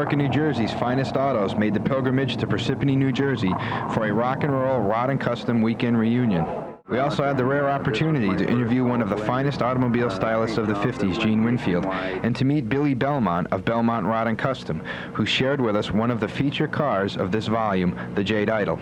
York and New Jersey's finest autos made the pilgrimage to Parsippany, New Jersey for a rock and roll Rod and Custom weekend reunion. We also had the rare opportunity to interview one of the finest automobile stylists of the 50s, Gene Winfield, and to meet Billy Belmont of Belmont Rod and Custom, who shared with us one of the feature cars of this volume, the Jade Idol.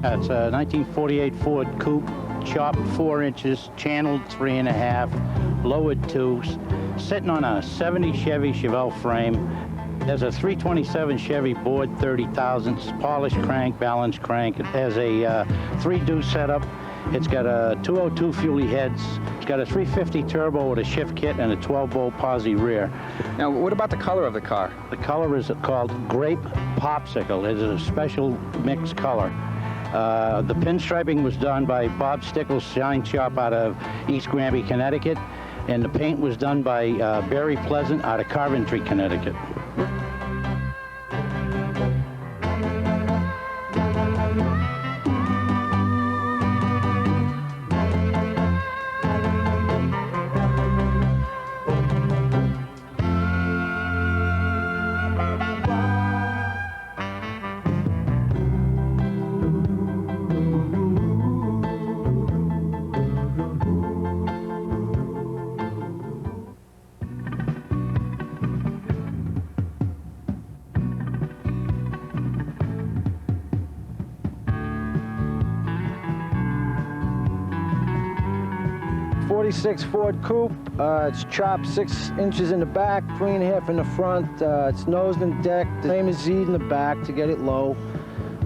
It's a 1948 Ford Coupe, chopped 4 inches, channeled 3.5, lowered 2, sitting on a 70 Chevy Chevelle frame. There's a 327 Chevy board, 30 thousandths, polished crank, balanced crank. It has a 3-deuce setup. It's got a 202 Fuelie heads. It's got a 350 turbo with a shift kit and a 12-volt posi rear. Now, what about the color of the car? The color is called Grape Popsicle. It is a special mixed color. The pinstriping was done by Bob Stickles' Shine Shop out of East Granby, Connecticut, and the paint was done by Barry Pleasant out of Coventry, Connecticut. '46 Ford Coupe. It's chopped 6 inches in the back, 3.5 in the front. It's nosed and decked. The frame is Z'd in the back to get it low.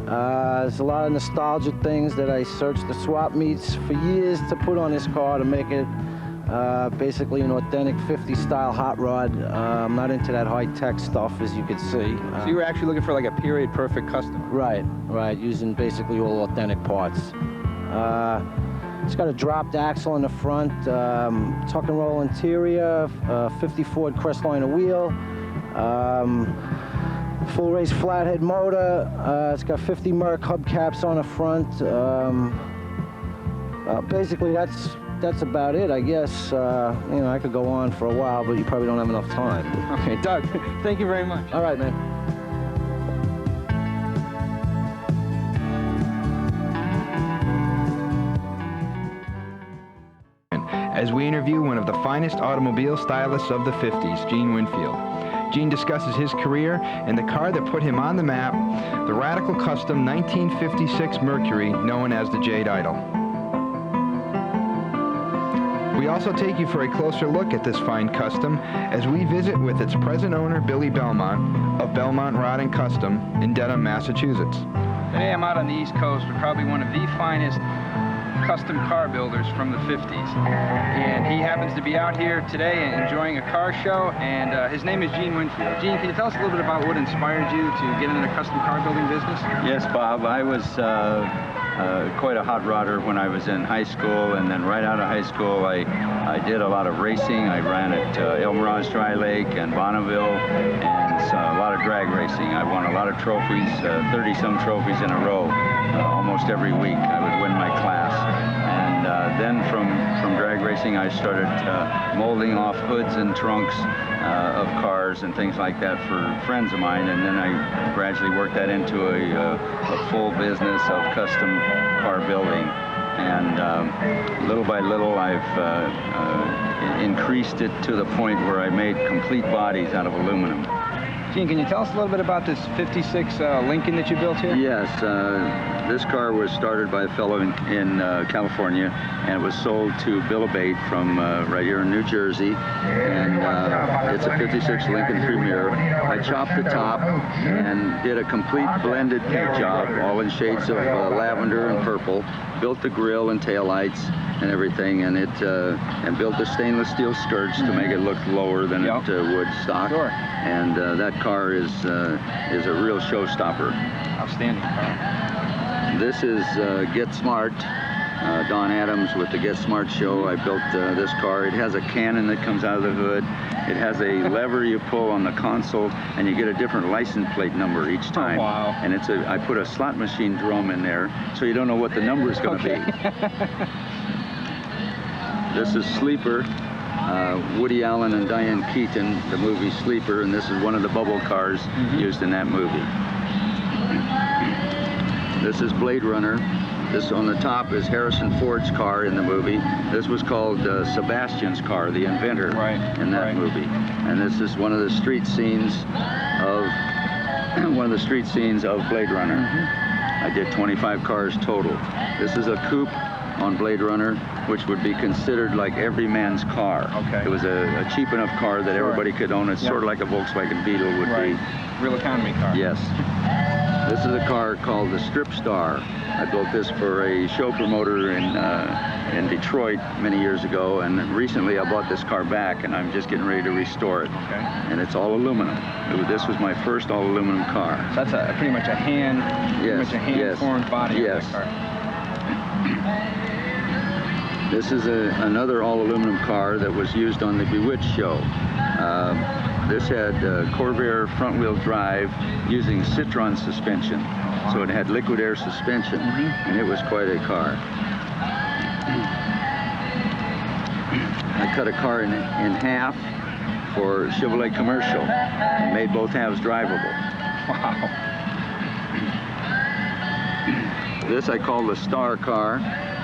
There's a lot of nostalgia things that I searched the swap meets for years to put on this car to make it basically an authentic 50s style hot rod. I'm not into that high-tech stuff, as you could see. So you were actually looking for like a period perfect custom? Right, using basically all authentic parts. It's got a dropped axle in the front, tuck and roll interior, 50 Ford Crestliner wheel, full race flathead motor. It's got 50 Merc hubcaps on the front. Basically, that's about it, I guess. You know, I could go on for a while, but you probably don't have enough time. Okay, Doug, thank you very much. All right, man. As we interview one of the finest automobile stylists of the 50s, Gene Winfield. Gene discusses his career and the car that put him on the map, the radical custom 1956 Mercury known as the Jade Idol. We also take you for a closer look at this fine custom as we visit with its present owner, Billy Belmont, of Belmont Rod and Custom in Dedham, Massachusetts. Today I'm out on the East Coast with probably one of the finest custom car builders from the 50s, and he happens to be out here today enjoying a car show, and his name is Gene Winfield. Gene, can you tell us a little bit about what inspired you to get into the custom car building business? Yes, Bob. I was quite a hot rodder when I was in high school, and then right out of high school I did a lot of racing. I ran at El Mirage Dry Lake and Bonneville, and a lot of drag racing. I won a lot of trophies, 30-some trophies in a row. Almost every week I would win my class. And then from drag racing I started molding off hoods and trunks of cars and things like that for friends of mine, and then I gradually worked that into a full business of custom car building. And little by little I've increased it to the point where I made complete bodies out of aluminum. Gene, can you tell us a little bit about this 56 Lincoln that you built here? Yes, This car was started by a fellow in California, and it was sold to Bill from right here in New Jersey, and it's a 56 Lincoln Premier. I chopped the top and did a complete blended paint job, all in shades of lavender and purple, built the grille and taillights and everything, and and built the stainless steel skirts to make it look lower than it would stock. Sure. And that car is a real showstopper. Outstanding car. This is Get Smart, Don Adams with the Get Smart show. I built this car. It has a cannon that comes out of the hood. It has a lever you pull on the console, and you get a different license plate number each time. Oh, wow. And I put a slot machine drum in there, so you don't know what the number is going to be. This is Sleeper, Woody Allen and Diane Keaton, the movie Sleeper, and this is one of the bubble cars used in that movie. This is Blade Runner. This on the top is Harrison Ford's car in the movie. This was called Sebastian's car, the inventor, in that movie. And this is one of the street scenes of Blade Runner. I did 25 cars total. This is a coupe on Blade Runner, which would be considered like every man's car. Okay. It was a cheap enough car that everybody could own. It's sort of like a Volkswagen Beetle would be. Real economy car. Yes. This is a car called the Strip Star. I built this for a show promoter in Detroit many years ago, and recently I bought this car back, and I'm just getting ready to restore it. Okay. And it's all aluminum. This was my first all aluminum car. So that's pretty much a hand-formed body of that car. This is another all aluminum car that was used on the Bewitched show. This had Corvair front-wheel drive using Citron suspension. So it had liquid air suspension, and it was quite a car. I cut a car in half for Chevrolet Commercial and made both halves drivable. Wow. This I call the Star car.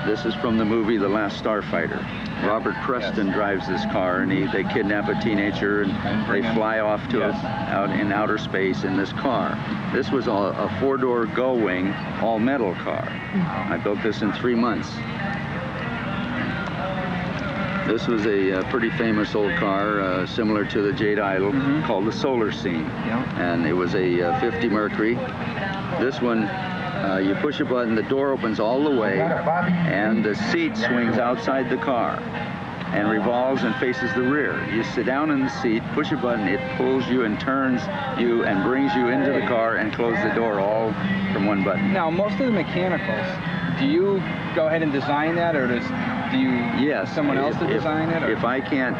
This is from the movie The Last Starfighter. Robert Preston drives this car, and they kidnap a teenager, and they fly off to out in outer space in this car. This was a four-door gull-wing, all-metal car. I built this in 3 months. This was a pretty famous old car, similar to the Jade Idol, called the Solar Scene. And it was a 50 Mercury. This one, you push a button, the door opens all the way, and the seat swings outside the car and revolves and faces the rear. You sit down in the seat, push a button, it pulls you and turns you and brings you into the car and closes the door all from one button. Now, most of the mechanicals, do you go ahead and design that, or do someone else to design it? Or? If I can't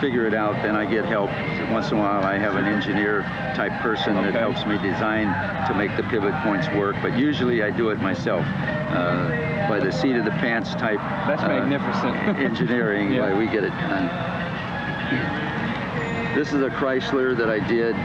figure it out, then I get help. Once in a while, I have an engineer type person that helps me design to make the pivot points work, but usually I do it myself. By the seat of the pants type. That's magnificent. Engineering, we get it done. This is a Chrysler that I did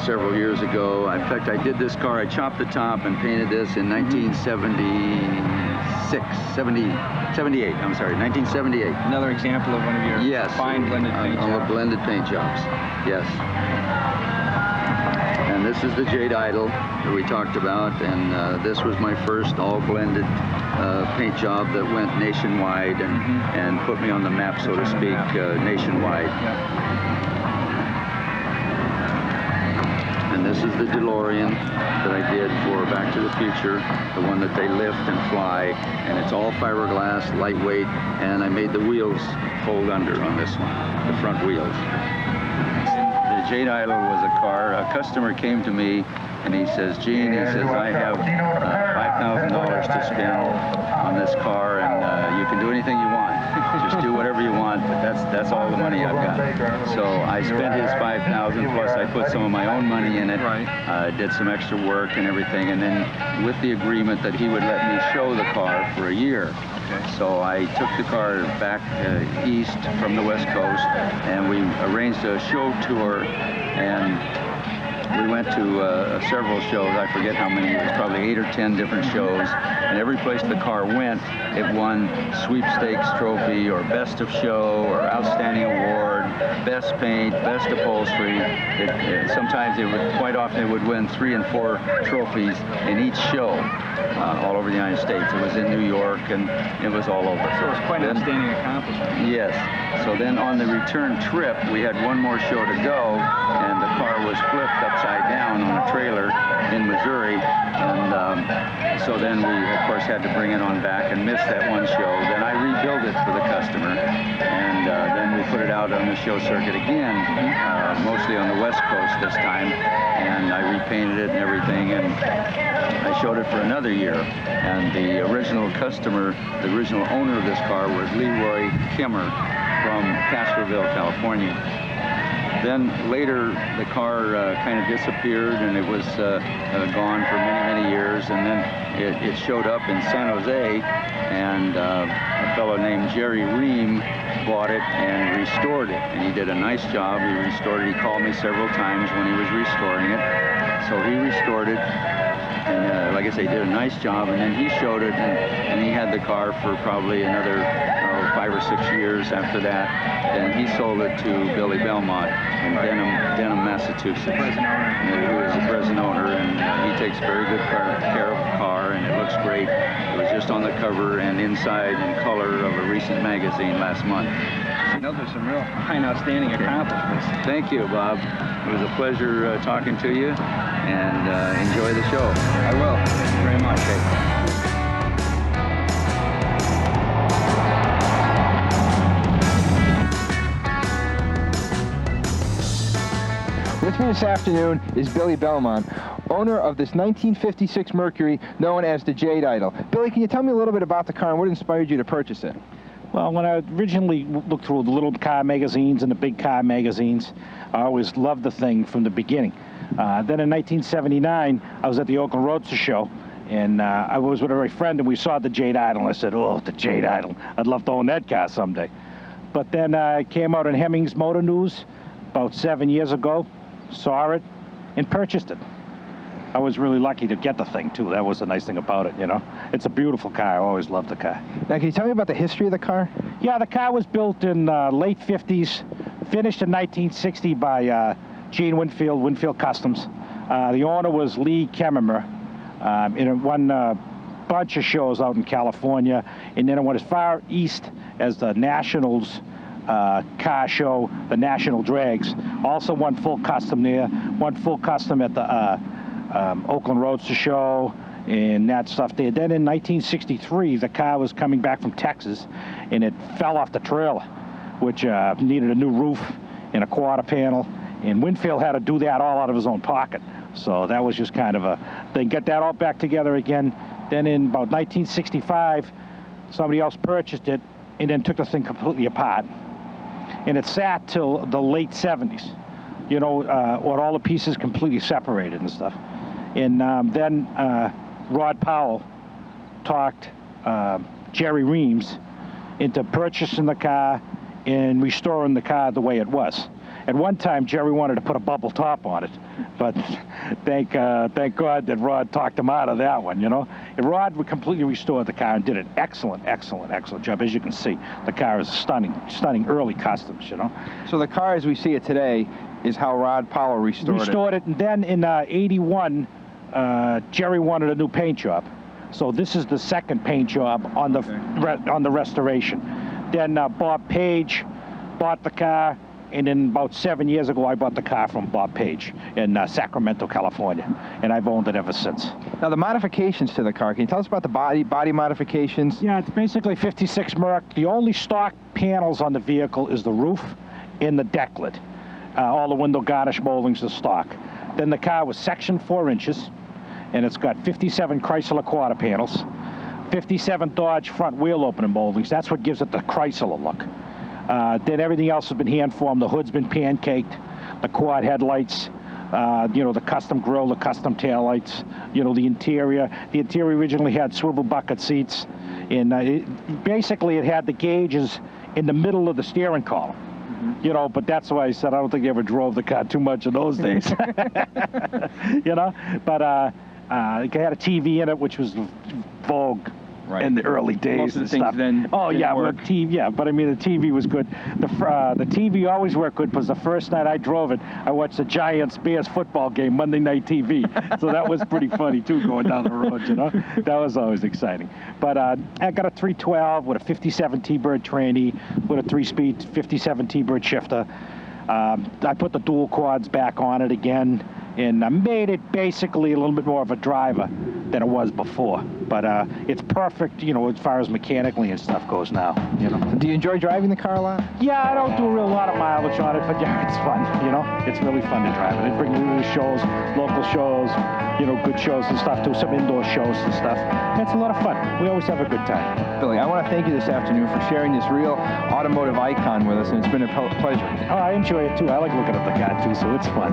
several years ago. In fact, I did this car. I chopped the top and painted this in 1978. I'm sorry, 1978. Another example of one of your fine blended paint jobs. All the blended paint jobs. Yes. And this is the Jade Idol that we talked about, and this was my first all blended paint job that went nationwide and put me on the map, so to speak, nationwide. And this is the DeLorean that I did for Back to the Future, the one that they lift and fly, and it's all fiberglass, lightweight, and I made the wheels fold under on this one, the front wheels. The Jade Idol was a car. A customer came to me and he says, Gene, I have $5,000 to spend on this car, and you can do anything you want. Just do whatever you want, but that's all the money I've got. So I spent his $5,000, plus I put some of my own money in it, did some extra work and everything, and then with the agreement that he would let me show the car for a year. So I took the car back east from the West Coast, and we arranged a show tour, and we went to several shows. I forget how many. It was probably 8 or 10 different shows. And every place the car went, it won sweepstakes trophy, or best of show, or outstanding award, best best paint, best upholstery. Sometimes quite often it would win 3 and 4 trophies in each show all over the United States. It was in New York and it was all over. So it was quite an outstanding accomplishment. Yes. So then on the return trip, we had one more show to go, and the car was flipped upside down on a trailer in Missouri. And so then we, of course, had to bring it on back and miss that one show. Then I rebuilt it for the customer, and then we put it out on the show circuit again, mostly on the West Coast this time, and I repainted it and everything, and I showed it for another year. And the original customer, the original owner of this car was Leroy Kimmer from Castroville, California. Then later, the car kind of disappeared, and it was gone for many, many years. And then it showed up in San Jose, and a fellow named Jerry Ream bought it and restored it. And he did a nice job. He restored it. He called me several times when he was restoring it. So he restored it. And like I say, he did a nice job, and then he showed it, and he had the car for probably another 5 or 6 years after that. Then he sold it to Billy Belmont in Denham, Massachusetts. The present owner. Who is the present owner, and he takes very good care of the car, and it looks great. It was just on the cover and inside in color of a recent magazine last month. You know, there's some real fine, outstanding accomplishments. Thank you, Bob. It was a pleasure talking to you, and enjoy the show. I will. Thank you very much. With me this afternoon is Billy Belmont, owner of this 1956 Mercury known as the Jade Idol. Billy, can you tell me a little bit about the car and what inspired you to purchase it? Well, when I originally looked through the little car magazines and the big car magazines, I always loved the thing from the beginning. Then in 1979, I was at the Oakland Roadster show, and I was with a friend, and we saw the Jade Idol, and I said, oh, the Jade Idol. I'd love to own that car someday. But then I came out in Hemmings Motor News about 7 years ago, saw it, and purchased it. I was really lucky to get the thing, too. That was the nice thing about it, you know. It's a beautiful car. I always loved the car. Now, can you tell me about the history of the car? Yeah, the car was built in late 50s, finished in 1960 by Gene Winfield, Winfield Customs. The owner was Lee Kemmerer. It won a bunch of shows out in California, and then it went as far east as the Nationals car show, the National Drags. Also won full custom there, won full custom at the Oakland Roadster show and that stuff there. Then in 1963, the car was coming back from Texas, and it fell off the trailer, which needed a new roof and a quarter panel, and Winfield had to do that all out of his own pocket. So that was just kind of a thing. Get that all back together again. Then in about 1965, somebody else purchased it and then took the thing completely apart. And it sat till the late 70s, you know, with all the pieces completely separated and stuff. And then Rod Powell talked Jerry Reams into purchasing the car and restoring the car the way it was. At one time, Jerry wanted to put a bubble top on it, but thank God that Rod talked him out of that one, you know. And Rod completely restored the car and did an excellent job. As you can see, the car is stunning early customs, you know. So the car as we see it today is how Rod Powell restored it. And then in 81, Jerry wanted a new paint job. So this is the second paint job on the restoration. Then Bob Page bought the car, and then about 7 years ago, I bought the car from Bob Page in Sacramento, California, and I've owned it ever since. Now, the modifications to the car, can you tell us about the body modifications? Yeah, it's basically 56 Merc. The only stock panels on the vehicle is the roof and the deck lid. All the window garnish moldings are stock. Then the car was sectioned 4 inches, and it's got 57 Chrysler quarter panels, 57 Dodge front wheel opening moldings. That's what gives it the Chrysler look. Then everything else has been hand-formed. The hood's been pancaked, the quad headlights, you know, the custom grille, the custom taillights, you know, the interior. The interior originally had swivel bucket seats, and basically it had the gauges in the middle of the steering column. You know, but that's why I said I don't think I ever drove the car too much in those days. You know, but it had a TV in it, which was Vogue in the early days Most of the and things stuff. then Oh didn't yeah, work. well, yeah, but I mean the TV was good. The TV always worked good because the first night I drove it, I watched the Giants-Bears football game, Monday Night TV. So that was pretty funny too, going down the road, you know. That was always exciting. But I got a 312 with a 57 T-Bird tranny, with a 3-speed 57 T-Bird shifter. I put the dual quads back on it again, and I made it basically a little bit more of a driver than it was before. But it's perfect, you know, as far as mechanically and stuff goes now, you know. Do you enjoy driving the car a lot? Yeah, I don't do a real lot of mileage on it, but yeah, it's fun, you know. It's really fun to drive it. It brings me to shows, local shows, you know, good shows and stuff too, some indoor shows and stuff. It's a lot of fun. We always have a good time. Billy, I want to thank you this afternoon for sharing this real automotive icon with us, and it's been a pleasure. Oh, I enjoy it too. I like looking at the car too, so it's fun.